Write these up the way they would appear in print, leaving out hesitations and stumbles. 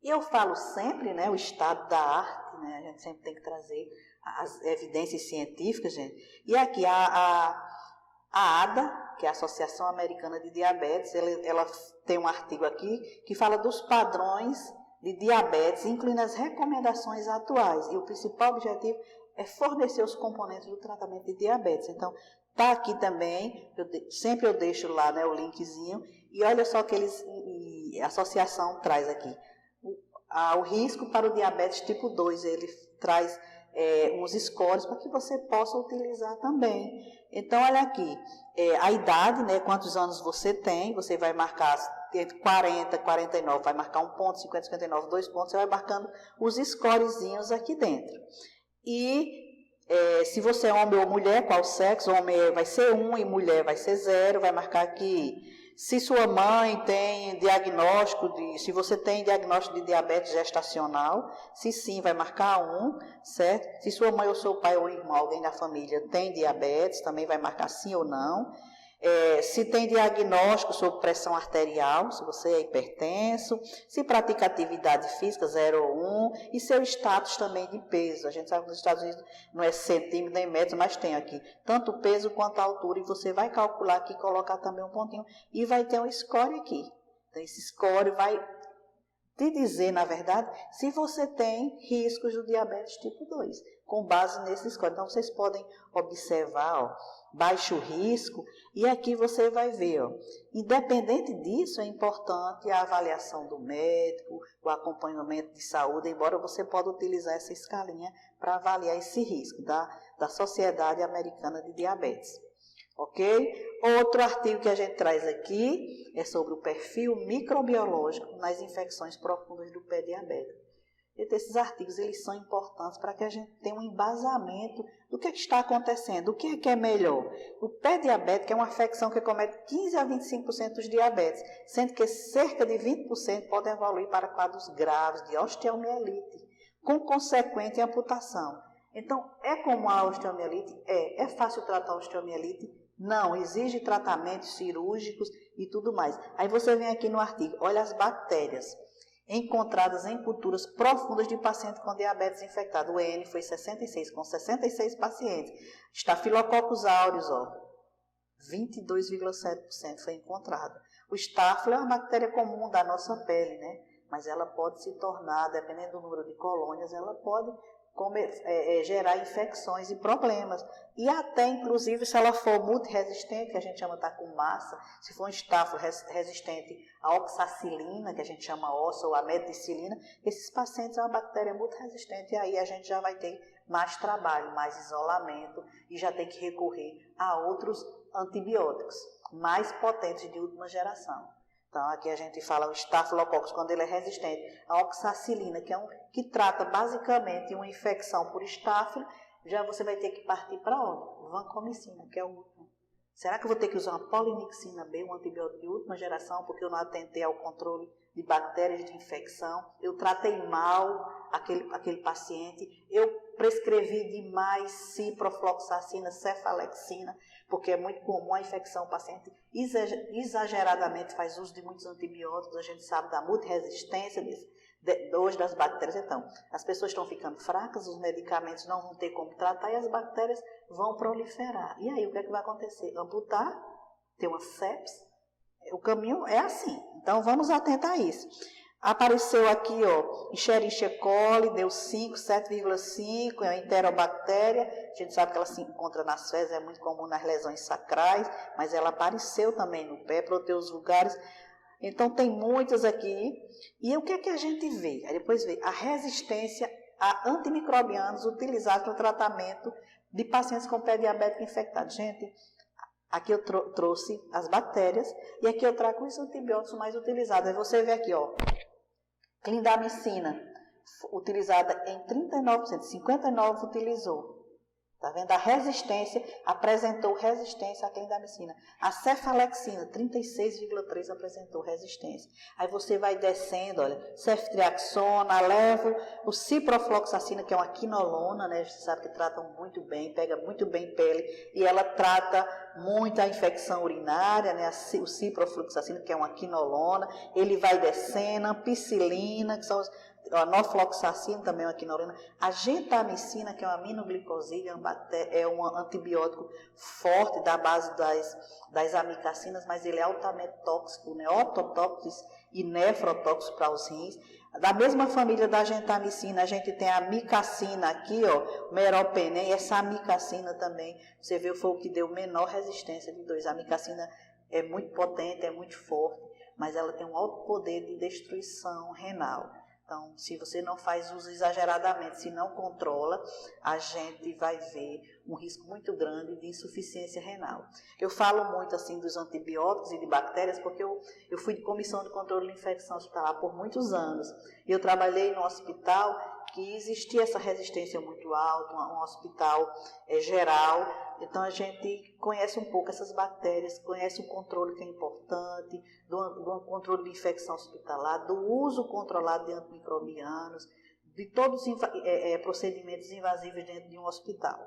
E eu falo sempre, né, o estado da arte, né, a gente sempre tem que trazer as evidências científicas, gente. E aqui a ADA, que é a Associação Americana de Diabetes, ela tem um artigo aqui que fala dos padrões de diabetes, incluindo as recomendações atuais. E o principal objetivo é fornecer os componentes do tratamento de diabetes. Então, está aqui também, sempre eu deixo lá, né, o linkzinho, e olha só que a associação traz aqui. O risco para o diabetes tipo 2, ele traz uns scores para que você possa utilizar também. Então, olha aqui, a idade, né, quantos anos você tem, você vai marcar entre 40 e 49, vai marcar 1 ponto, 50, 59, 2 pontos, você vai marcando os scorezinhos aqui dentro. E se você é homem ou mulher, qual sexo, homem vai ser 1 e mulher vai ser 0, vai marcar aqui. Se sua mãe tem diagnóstico se você tem diagnóstico de diabetes gestacional, se sim, vai marcar 1, certo? Se sua mãe ou seu pai ou irmão, alguém da família tem diabetes, também vai marcar sim ou não. Se tem diagnóstico sobre pressão arterial, se você é hipertenso, se pratica atividade física, 0 ou 1, e seu status também de peso. A gente sabe que nos Estados Unidos não é centímetro nem metro, mas tem aqui tanto o peso quanto a altura, e você vai calcular aqui, colocar também um pontinho, e vai ter um score aqui. Então, esse score vai te dizer, na verdade, se você tem riscos do diabetes tipo 2, com base nesse score. Então, vocês podem observar, ó, baixo risco, e aqui você vai ver, ó, independente disso, é importante a avaliação do médico, o acompanhamento de saúde, embora você possa utilizar essa escalinha para avaliar esse risco da Sociedade Americana de Diabetes. Ok? Outro artigo que a gente traz aqui é sobre o perfil microbiológico nas infecções profundas do pé diabético. Então, esses artigos eles são importantes para que a gente tenha um embasamento do que está acontecendo, o que é melhor. O pé diabético é uma afecção que comete 15 a 25% dos diabetes, sendo que cerca de 20% podem evoluir para quadros graves de osteomielite, com consequente amputação. Então, é comum a osteomielite? É fácil tratar a osteomielite? Não, exige tratamentos cirúrgicos e tudo mais. Aí você vem aqui no artigo, olha as bactérias encontradas em culturas profundas de pacientes com diabetes infectado. O N foi 66, com 66 pacientes. Staphylococcus aureus, 22,7% foi encontrado. O Staphylo é uma bactéria comum da nossa pele, né? Mas ela pode se tornar, dependendo do número de colônias, ela pode gerar infecções e problemas. E até, inclusive, se ela for multiresistente, que a gente chama com massa, se for um Staphylo resistente à oxacilina, que a gente chama ossa, ou à meticilina, esses pacientes é uma bactéria multiresistente, e aí a gente já vai ter mais trabalho, mais isolamento, e já tem que recorrer a outros antibióticos mais potentes de última geração. Então, aqui a gente fala o Staphylococcus, quando ele é resistente à oxacilina, que trata basicamente uma infecção por estáfilo, já você vai ter que partir para onde? Vancomicina, que é o último. Será que eu vou ter que usar uma polimixina B, um antibiótico de última geração, porque eu não atentei ao controle de bactérias de infecção? Eu tratei mal aquele paciente, eu prescrevi demais ciprofloxacina, cefalexina, porque é muito comum a infecção, o paciente exageradamente faz uso de muitos antibióticos, a gente sabe da multiresistência hoje das bactérias. Então, as pessoas estão ficando fracas, os medicamentos não vão ter como tratar e as bactérias vão proliferar. E aí, o que é que vai acontecer? Amputar, ter uma sepse, o caminho é assim. Então, vamos atentar a isso. Apareceu aqui, Escherichia coli, deu 5, 7,5, é uma enterobactéria. A gente sabe que ela se encontra nas fezes, é muito comum nas lesões sacrais, mas ela apareceu também no pé, para outros lugares. Então, tem muitas aqui. E o que é que a gente vê? Aí depois vê a resistência a antimicrobianos utilizados no tratamento de pacientes com pé diabético infectado. Gente, aqui eu trouxe as bactérias e aqui eu trago os antibióticos mais utilizados. Aí você vê aqui, clindamicina, utilizada em 39%, 59% utilizou. Está vendo? A resistência, apresentou resistência à clindamicina. A cefalexina, 36,3 apresentou resistência. Aí você vai descendo, olha, ceftriaxona, levo, o ciprofloxacina, que é uma quinolona, né? Você sabe que tratam muito bem, pega muito bem pele, e ela trata muito a infecção urinária, né? O ciprofloxacina, que é uma quinolona, ele vai descendo, ampicilina, que são a norfloxacina, também é uma quinolona, a gentamicina, que é uma aminoglicosídea, é um antibiótico forte da base das amicacinas, mas ele é altamente tóxico, né? Ototóxico e nefrotóxico para os rins. Da mesma família da gentamicina, a gente tem a amicacina aqui, ó, meropenem, essa amicacina também, você viu, foi o que deu menor resistência de dois. A amicacina é muito potente, é muito forte, mas ela tem um alto poder de destruição renal. Então, se você não faz uso exageradamente, se não controla, a gente vai ver um risco muito grande de insuficiência renal. Eu falo muito assim dos antibióticos e de bactérias, porque eu fui de comissão de controle de infecção hospitalar por muitos anos. E eu trabalhei no hospital que existia essa resistência muito alta, um hospital geral. Então, a gente conhece um pouco essas bactérias, conhece o controle que é importante, do controle de infecção hospitalar, do uso controlado de antimicrobianos, de todos os procedimentos invasivos dentro de um hospital.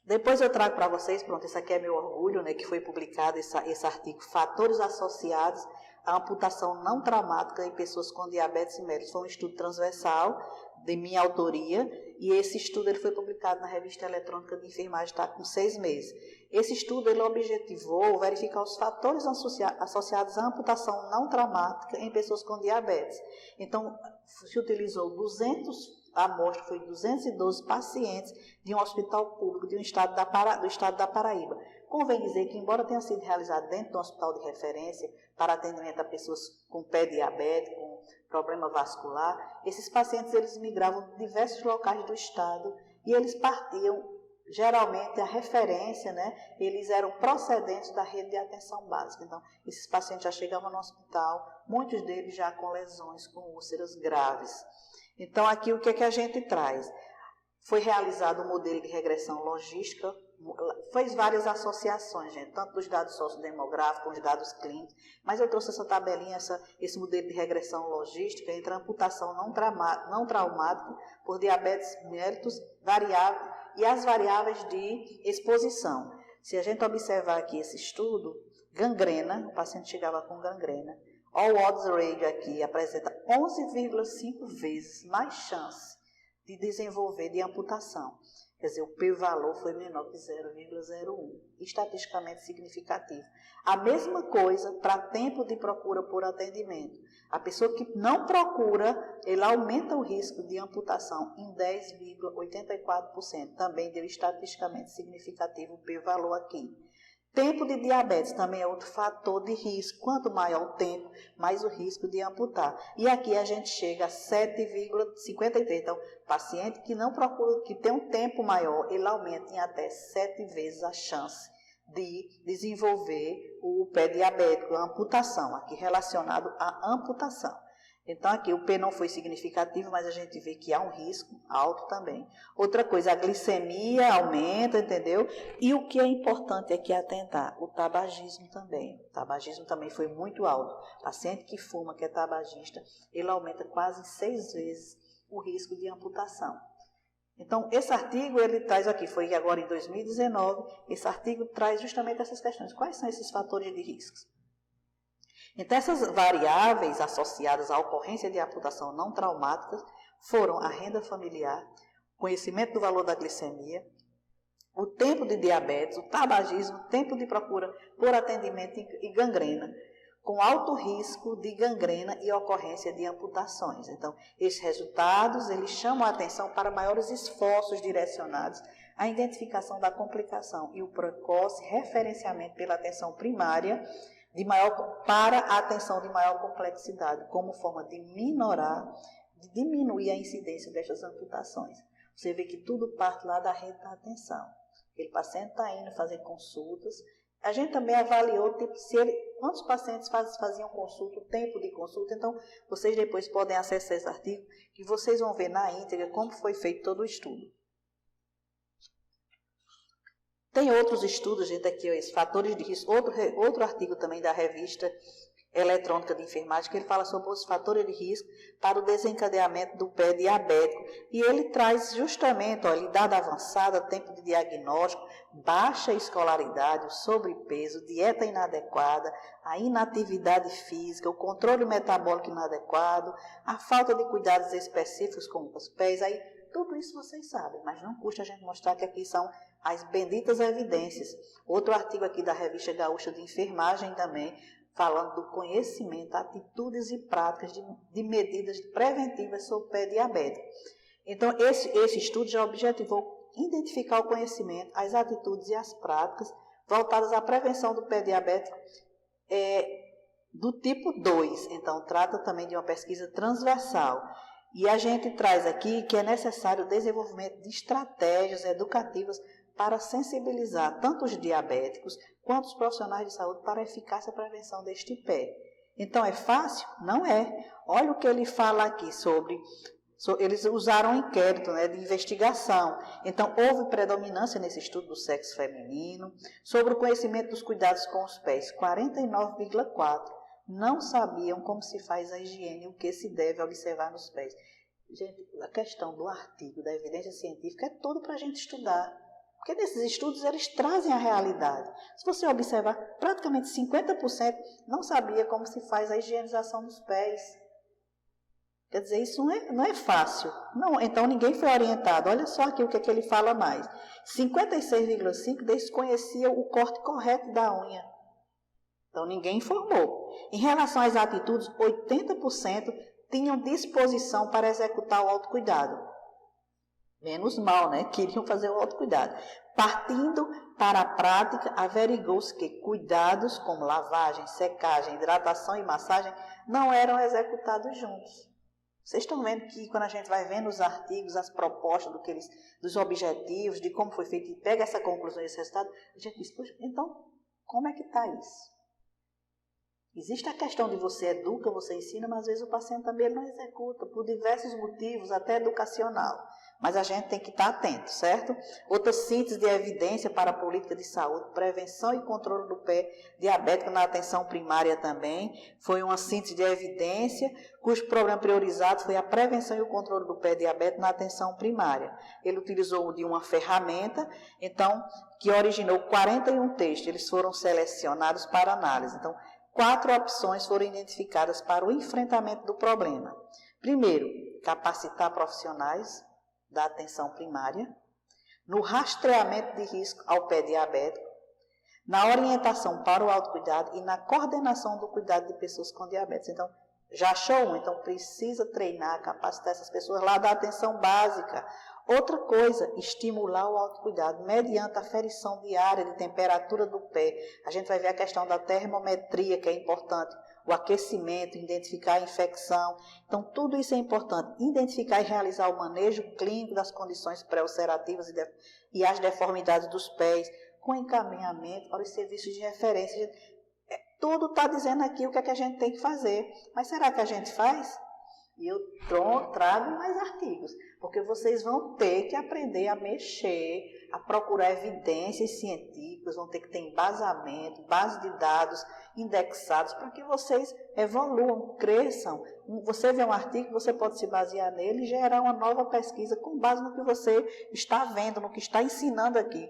Depois eu trago para vocês, pronto, esse aqui é meu orgulho, né, que foi publicado esse artigo, Fatores Associados à Amputação Não Traumática em Pessoas com Diabetes Mellitus. Foi um estudo transversal, de minha autoria, e esse estudo ele foi publicado na Revista Eletrônica de Enfermagem, está com 6 meses. Esse estudo ele objetivou verificar os fatores associados à amputação não traumática em pessoas com diabetes. Então, se utilizou 200, a amostra foi 212 pacientes de um hospital público do estado da Paraíba. Convém dizer que, embora tenha sido realizado dentro de um hospital de referência para atendimento a pessoas com pé diabético, com problema vascular, esses pacientes eles migravam de diversos locais do estado e eles partiam, geralmente a referência, né, eles eram procedentes da rede de atenção básica. Então, esses pacientes já chegavam no hospital, muitos deles já com lesões, com úlceras graves. Então, aqui o que é que a gente traz? Foi realizado um modelo de regressão logística, fez várias associações, gente, tanto dos dados sociodemográficos, com os dados clínicos, mas eu trouxe essa tabelinha, esse modelo de regressão logística entre a amputação não traumática por diabetes mellitus e as variáveis de exposição. Se a gente observar aqui esse estudo, gangrena, o paciente chegava com gangrena, all odds ratio aqui apresenta 11,5 vezes mais chance de desenvolver de amputação. Quer dizer, o p-valor foi menor que 0,01, estatisticamente significativo. A mesma coisa para tempo de procura por atendimento. A pessoa que não procura, ele aumenta o risco de amputação em 10,84%. Também deu estatisticamente significativo o p-valor aqui. Tempo de diabetes também é outro fator de risco. Quanto maior o tempo, mais o risco de amputar. E aqui a gente chega a 7,53. Então, paciente que não procura, que tem um tempo maior, ele aumenta em até 7 vezes a chance de desenvolver o pé diabético, a amputação, aqui relacionado à amputação. Então, aqui o P não foi significativo, mas a gente vê que há um risco alto também. Outra coisa, a glicemia aumenta, entendeu? E o que é importante aqui atentar, o tabagismo também. O tabagismo também foi muito alto. O paciente que fuma, que é tabagista, ele aumenta quase 6 vezes o risco de amputação. Então, esse artigo, ele traz aqui, foi agora em 2019, esse artigo traz justamente essas questões. Quais são esses fatores de riscos? Então, essas variáveis associadas à ocorrência de amputação não traumáticas foram a renda familiar, conhecimento do valor da glicemia, o tempo de diabetes, o tabagismo, tempo de procura por atendimento e gangrena, com alto risco de gangrena e ocorrência de amputações. Então, esses resultados, eles chamam a atenção para maiores esforços direcionados à identificação da complicação e o precoce referenciamento pela atenção primária para a atenção de maior complexidade, como forma de de diminuir a incidência destas amputações. Você vê que tudo parte lá da rede da atenção. Aquele paciente está indo fazer consultas. A gente também avaliou quantos pacientes faziam consulta, o tempo de consulta. Então, vocês depois podem acessar esse artigo, que vocês vão ver na íntegra como foi feito todo o estudo. Tem outros estudos, gente, aqui, ó, fatores de risco, outro artigo também da revista eletrônica de enfermagem, que ele fala sobre os fatores de risco para o desencadeamento do pé diabético. E ele traz justamente, ó, idade avançada, tempo de diagnóstico, baixa escolaridade, o sobrepeso, dieta inadequada, a inatividade física, o controle metabólico inadequado, a falta de cuidados específicos com os pés, aí tudo isso vocês sabem, mas não custa a gente mostrar que aqui são as benditas evidências. Outro artigo aqui da Revista Gaúcha de Enfermagem também, falando do conhecimento, atitudes e práticas de medidas preventivas sobre o pé diabético. Então, esse estudo já objetivou identificar o conhecimento, as atitudes e as práticas voltadas à prevenção do pé diabético do tipo 2. Então, trata também de uma pesquisa transversal. E a gente traz aqui que é necessário o desenvolvimento de estratégias educativas para sensibilizar tanto os diabéticos quanto os profissionais de saúde para a eficácia e prevenção deste pé. Então, é fácil? Não é. Olha o que ele fala aqui sobre eles usaram um inquérito, né, de investigação. Então, houve predominância nesse estudo do sexo feminino. Sobre o conhecimento dos cuidados com os pés, 49,4% não sabiam como se faz a higiene e o que se deve observar nos pés. Gente, a questão do artigo, da evidência científica, é tudo para a gente estudar. Porque nesses estudos eles trazem a realidade. Se você observar, praticamente 50% não sabia como se faz a higienização dos pés. Quer dizer, isso não é fácil. Não, então ninguém foi orientado. Olha só aqui o que ele fala mais. 56,5% desconhecia o corte correto da unha. Então ninguém informou. Em relação às atitudes, 80% tinham disposição para executar o autocuidado. Menos mal, né? Queriam fazer o autocuidado. Partindo para a prática, averigou-se que cuidados como lavagem, secagem, hidratação e massagem não eram executados juntos. Vocês estão vendo que quando a gente vai vendo os artigos, as propostas dos objetivos, de como foi feito, e pega essa conclusão e esse resultado, a gente diz, poxa, então, como é que está isso? Existe a questão de você educa, você ensina, mas às vezes o paciente também não executa, por diversos motivos, até educacional. Mas a gente tem que estar atento, certo? Outra síntese de evidência para a política de saúde, prevenção e controle do pé diabético na atenção primária também. Foi uma síntese de evidência, cujo problema priorizado foi a prevenção e o controle do pé diabético na atenção primária. Ele utilizou de uma ferramenta, então, que originou 41 textos. Eles foram selecionados para análise. Então, 4 opções foram identificadas para o enfrentamento do problema. Primeiro, capacitar profissionais da atenção primária, no rastreamento de risco ao pé diabético, na orientação para o autocuidado e na coordenação do cuidado de pessoas com diabetes. Então, já achou um? Então, precisa treinar, capacitar essas pessoas lá da atenção básica. Outra coisa, estimular o autocuidado mediante a aferição diária de temperatura do pé. A gente vai ver a questão da termometria, que é importante, o aquecimento, identificar a infecção. Então, tudo isso é importante. Identificar e realizar o manejo clínico das condições pré-ulcerativas e as deformidades dos pés, com encaminhamento para os serviços de referência. Tudo está dizendo aqui o que é que a gente tem que fazer. Mas será que a gente faz? E eu trago mais artigos, porque vocês vão ter que aprender a mexer, a procurar evidências científicas, vão ter que ter embasamento, base de dados indexados, para que vocês evoluam, cresçam. Você vê um artigo, você pode se basear nele e gerar uma nova pesquisa com base no que você está vendo, no que está ensinando aqui.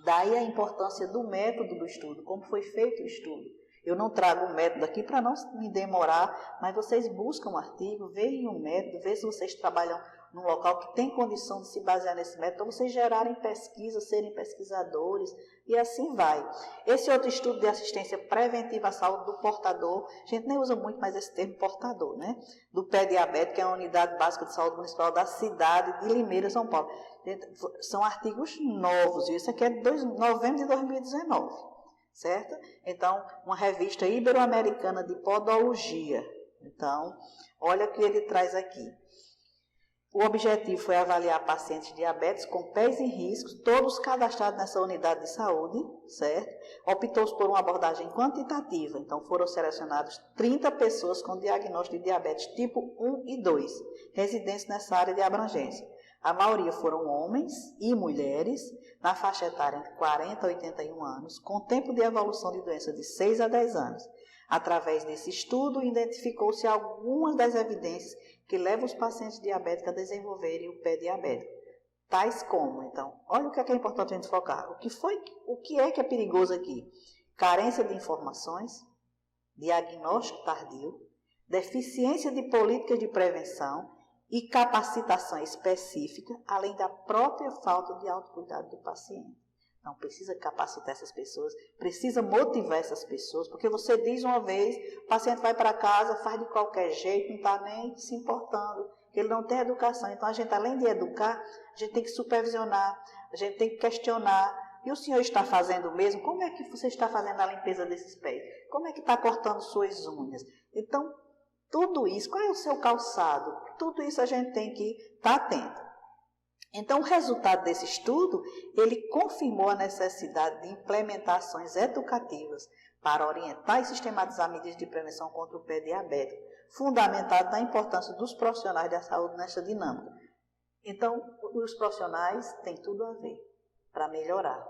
Daí a importância do método do estudo, como foi feito o estudo. Eu não trago o método aqui para não me demorar, mas vocês buscam um artigo, veem um método, vejam se vocês trabalham num local que tem condição de se basear nesse método, para vocês gerarem pesquisa, serem pesquisadores, e assim vai. Esse outro estudo de assistência preventiva à saúde do portador, a gente nem usa muito mais esse termo portador, né? Do pé diabético, que é a unidade básica de saúde municipal da cidade de Limeira, São Paulo. São artigos novos, e isso aqui é de novembro de 2019. Certo? Então, uma revista ibero-americana de podologia. Então, olha o que ele traz aqui. O objetivo foi avaliar pacientes diabéticos com pés em risco, todos cadastrados nessa unidade de saúde, certo? Optou-se por uma abordagem quantitativa, então foram selecionados 30 pessoas com diagnóstico de diabetes tipo 1 e 2, residentes nessa área de abrangência. A maioria foram homens e mulheres, na faixa etária entre 40 a 81 anos, com tempo de evolução de doença de 6 a 10 anos. Através desse estudo, identificou-se algumas das evidências que levam os pacientes diabéticos a desenvolverem o pé diabético. Tais como, então, olha o que é importante a gente focar. O que é perigoso aqui? Carência de informações, diagnóstico tardio, deficiência de políticas de prevenção e capacitação específica, além da própria falta de autocuidado do paciente. Então, precisa capacitar essas pessoas, precisa motivar essas pessoas, porque você diz uma vez, o paciente vai para casa, faz de qualquer jeito, não está nem se importando, que ele não tem educação. Então, a gente, além de educar, a gente tem que supervisionar, a gente tem que questionar. E o senhor está fazendo o mesmo? Como é que você está fazendo a limpeza desses pés? Como é que está cortando suas unhas? Então, tudo isso, qual é o seu calçado? Tudo isso a gente tem que estar atento. Então, o resultado desse estudo, ele confirmou a necessidade de implementações educativas para orientar e sistematizar medidas de prevenção contra o pé diabético, fundamentado na importância dos profissionais da saúde nesta dinâmica. Então, os profissionais têm tudo a ver para melhorar.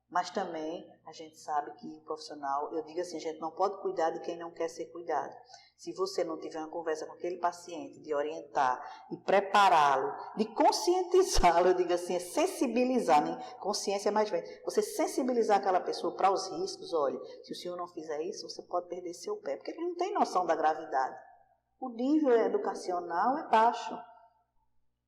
Mas também a gente sabe que o profissional, eu digo assim, a gente não pode cuidar de quem não quer ser cuidado. Se você não tiver uma conversa com aquele paciente, de orientar, de prepará-lo, de conscientizá-lo, eu digo assim, é sensibilizar, né? Consciência é mais bem. Você sensibilizar aquela pessoa para os riscos, olha, se o senhor não fizer isso, você pode perder seu pé, porque ele não tem noção da gravidade. O nível educacional é baixo.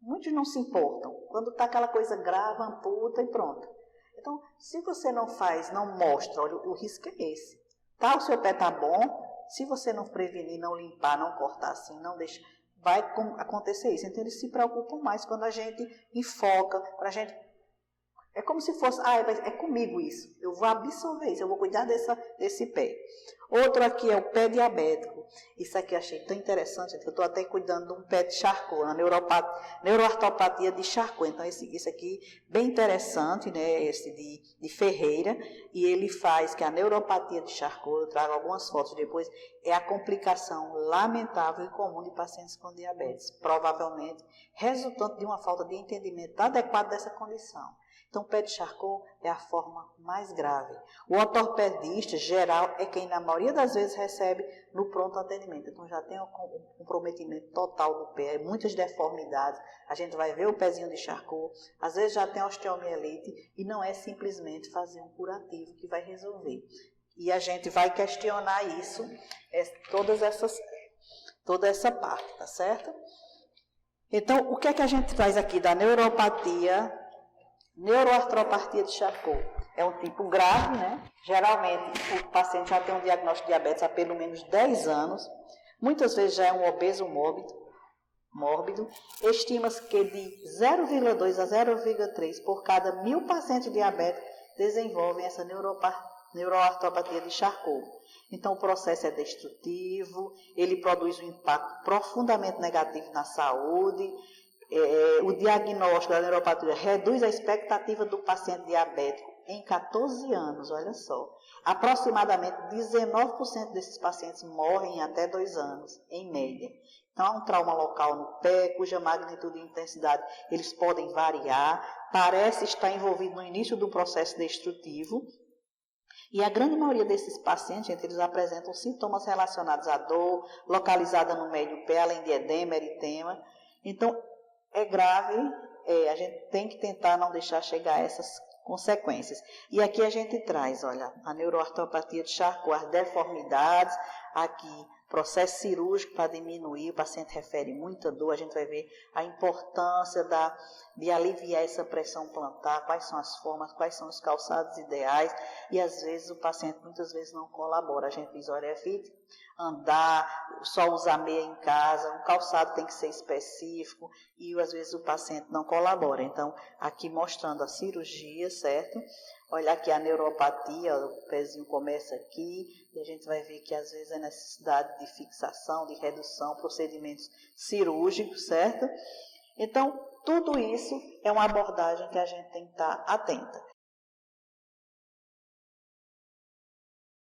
Muitos não se importam. Quando está aquela coisa grave, amputa e pronto. Então, se você não faz, não mostra, olha, o risco é esse. Tá, o seu pé está bom, se você não prevenir, não limpar, não cortar assim, não deixar, vai acontecer isso. Então, eles se preocupam mais quando a gente enfoca, quando a gente... É como se fosse, é comigo isso, eu vou absorver isso, eu vou cuidar desse pé. Outro aqui é o pé diabético. Isso aqui eu achei tão interessante, eu estou até cuidando de um pé de Charcot, uma neuroartropatia de Charcot. Então, isso aqui, bem interessante, né, esse de Ferreira, e ele faz que a neuropatia de Charcot, eu trago algumas fotos depois, é a complicação lamentável e comum de pacientes com diabetes, provavelmente resultante de uma falta de entendimento adequado dessa condição. Então, o pé de Charcot é a forma mais grave. O ortopedista geral é quem, na maioria das vezes, recebe no pronto atendimento. Então, já tem um comprometimento total do pé, muitas deformidades. A gente vai ver o pezinho de Charcot, às vezes já tem osteomielite, e não é simplesmente fazer um curativo que vai resolver. E a gente vai questionar isso, toda essa parte, tá certo? Então, o que é que a gente traz aqui da neuropatia? Neuroartropatia de Charcot é um tipo grave, né? Geralmente o paciente já tem um diagnóstico de diabetes há pelo menos 10 anos, muitas vezes já é um obeso mórbido. Estima-se que de 0,2 a 0,3 por cada 1000 pacientes diabéticos desenvolvem essa neuroartropatia de Charcot. Então o processo é destrutivo, ele produz um impacto profundamente negativo na saúde. O diagnóstico da neuropatia reduz a expectativa do paciente diabético em 14 anos, olha só. Aproximadamente 19% desses pacientes morrem em até 2 anos, em média. Então, há um trauma local no pé, cuja magnitude e intensidade eles podem variar, parece estar envolvido no início do processo destrutivo. E a grande maioria desses pacientes, gente, eles apresentam sintomas relacionados à dor, localizada no meio do pé, além de edema, eritema. Então, é grave, a gente tem que tentar não deixar chegar a essas consequências. E aqui a gente traz, olha, a neuroartropatia de Charcot, as deformidades, aqui, processo cirúrgico para diminuir, o paciente refere muita dor, a gente vai ver a importância de aliviar essa pressão plantar, quais são as formas, quais são os calçados ideais, e às vezes o paciente muitas vezes não colabora. A gente diz, olha, evite andar, só usar meia em casa, um calçado tem que ser específico, e às vezes o paciente não colabora. Então, aqui mostrando a cirurgia, certo? Olha aqui a neuropatia, o pezinho começa aqui, e a gente vai ver que às vezes é necessidade de fixação, de redução, procedimentos cirúrgicos, certo? Então, tudo isso é uma abordagem que a gente tem que estar atenta.